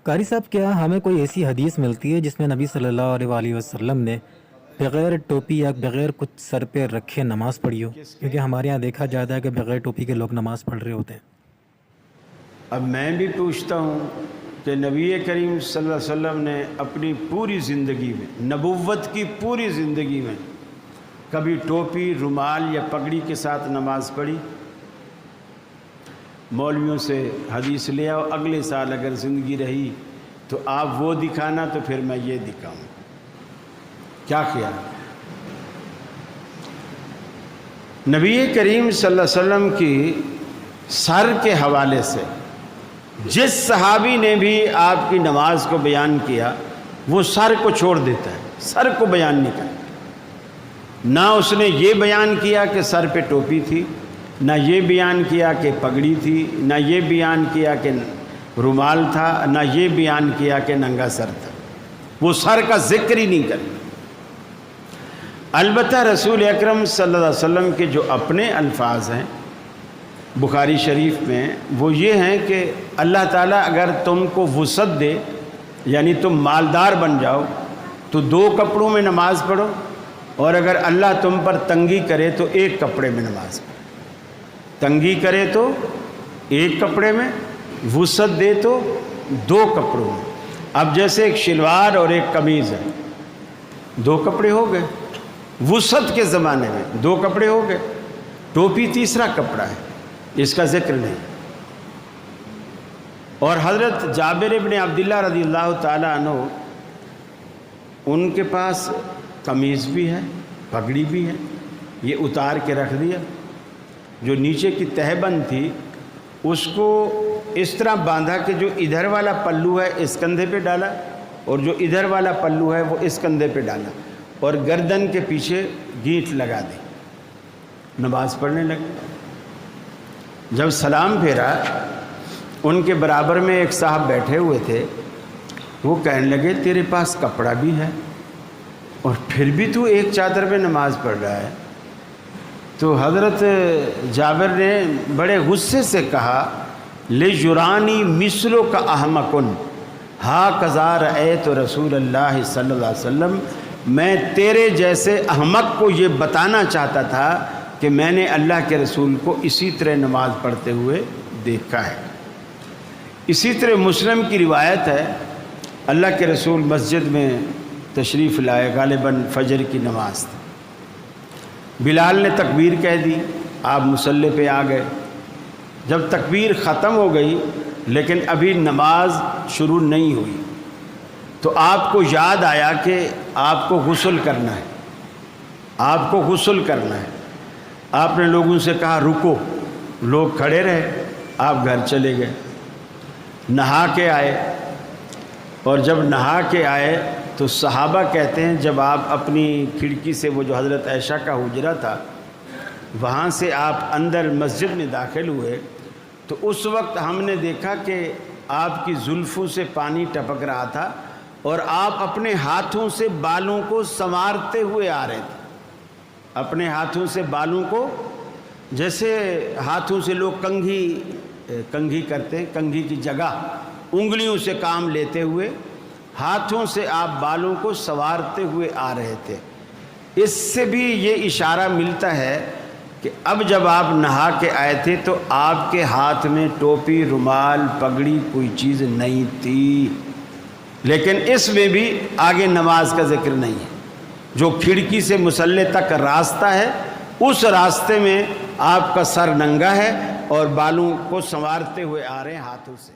قاری صاحب، کیا ہمیں کوئی ایسی حدیث ملتی ہے جس میں نبی صلی اللہ علیہ وآلہ وسلم نے بغیر ٹوپی یا بغیر کچھ سر پہ رکھے نماز پڑھی ہو؟ کیونکہ ہمارے یہاں دیکھا جاتا ہے کہ بغیر ٹوپی کے لوگ نماز پڑھ رہے ہوتے ہیں۔ اب میں بھی پوچھتا ہوں کہ نبی کریم صلی اللہ علیہ وسلم نے اپنی پوری زندگی میں، نبوت کی پوری زندگی میں کبھی ٹوپی، رومال یا پگڑی کے ساتھ نماز پڑھی؟ مولویوں سے حدیث لے آؤ، اگلے سال اگر زندگی رہی تو آپ وہ دکھانا تو پھر میں یہ دکھاؤں۔ کیا کیا؟ نبی کریم صلی اللہ علیہ وسلم کی سر کے حوالے سے جس صحابی نے بھی آپ کی نماز کو بیان کیا وہ سر کو چھوڑ دیتا ہے، سر کو بیان نہیں کرتا۔ نہ اس نے یہ بیان کیا کہ سر پہ ٹوپی تھی، نہ یہ بیان کیا کہ پگڑی تھی، نہ یہ بیان کیا کہ رومال تھا، نہ یہ بیان کیا کہ ننگا سر تھا۔ وہ سر کا ذکر ہی نہیں کرتا۔ البتہ رسول اکرم صلی اللہ علیہ وسلم کے جو اپنے الفاظ ہیں بخاری شریف میں، وہ یہ ہیں کہ اللہ تعالیٰ اگر تم کو وسعت دے، یعنی تم مالدار بن جاؤ، تو 2 کپڑوں میں نماز پڑھو، اور اگر اللہ تم پر تنگی کرے تو 1 کپڑے میں نماز پڑھو۔ تنگی کرے تو 1 کپڑے میں، وسعت دے تو 2 کپڑوں میں۔ اب جیسے ایک شلوار اور ایک قمیض ہے، 2 کپڑے ہو گئے۔ وسعت کے زمانے میں 2 کپڑے ہو گئے۔ ٹوپی تیسرا کپڑا ہے، اس کا ذکر نہیں۔ اور حضرت جابر ابن عبداللہ رضی اللہ تعالیٰ عنہ، ان کے پاس قمیض بھی ہے، پگڑی بھی ہے، یہ اتار کے رکھ دیا۔ جو نیچے کی تہبند تھی اس کو اس طرح باندھا کہ جو ادھر والا پلو ہے اس کندھے پہ ڈالا، اور جو ادھر والا پلو ہے وہ اس کندھے پہ ڈالا، اور گردن کے پیچھے گیٹ لگا دی، نماز پڑھنے لگے۔ جب سلام پھیرا، ان کے برابر میں ایک صاحب بیٹھے ہوئے تھے، وہ کہنے لگے تیرے پاس کپڑا بھی ہے اور پھر بھی تو ایک چادر پہ نماز پڑھ رہا ہے۔ تو حضرت جابر نے بڑے غصے سے کہا لِجُرَانِي مِثْلُكَ أَحْمَقٌ هَكَذَا رَأَيْتُ رسول اللہ صلی اللہ علیہ وسلم، میں تیرے جیسے احمق کو یہ بتانا چاہتا تھا کہ میں نے اللہ کے رسول کو اسی طرح نماز پڑھتے ہوئے دیکھا ہے۔ اسی طرح مسلم کی روایت ہے، اللہ کے رسول مسجد میں تشریف لائے، غالباً فجر کی نماز تھی۔ بلال نے تکبیر کہہ دی، آپ مصلی پہ آ گئے۔ جب تکبیر ختم ہو گئی لیکن ابھی نماز شروع نہیں ہوئی، تو آپ کو یاد آیا کہ آپ کو غسل کرنا ہے، آپ کو غسل کرنا ہے۔ آپ نے لوگوں سے کہا رکو، لوگ کھڑے رہے، آپ گھر چلے گئے، نہا کے آئے۔ اور جب نہا کے آئے تو صحابہ کہتے ہیں جب آپ اپنی کھڑکی سے، وہ جو حضرت عائشہ کا حجرہ تھا، وہاں سے آپ اندر مسجد میں داخل ہوئے، تو اس وقت ہم نے دیکھا کہ آپ کی زلفوں سے پانی ٹپک رہا تھا، اور آپ اپنے ہاتھوں سے بالوں کو سنوارتے ہوئے آ رہے تھے۔ اپنے ہاتھوں سے بالوں کو، جیسے ہاتھوں سے لوگ کنگھی کرتے ہیں، کنگھی کی جگہ انگلیوں سے کام لیتے ہوئے ہاتھوں سے آپ بالوں کو سنوارتے ہوئے آ رہے تھے۔ اس سے بھی یہ اشارہ ملتا ہے کہ اب جب آپ نہا کے آئے تھے تو آپ کے ہاتھ میں ٹوپی، رومال، پگڑی کوئی چیز نہیں تھی، لیکن اس میں بھی آگے نماز کا ذکر نہیں ہے۔ جو کھڑکی سے مصلی تک راستہ ہے، اس راستے میں آپ کا سر ننگا ہے اور بالوں کو سنوارتے ہوئے آ رہے ہیں ہاتھوں سے۔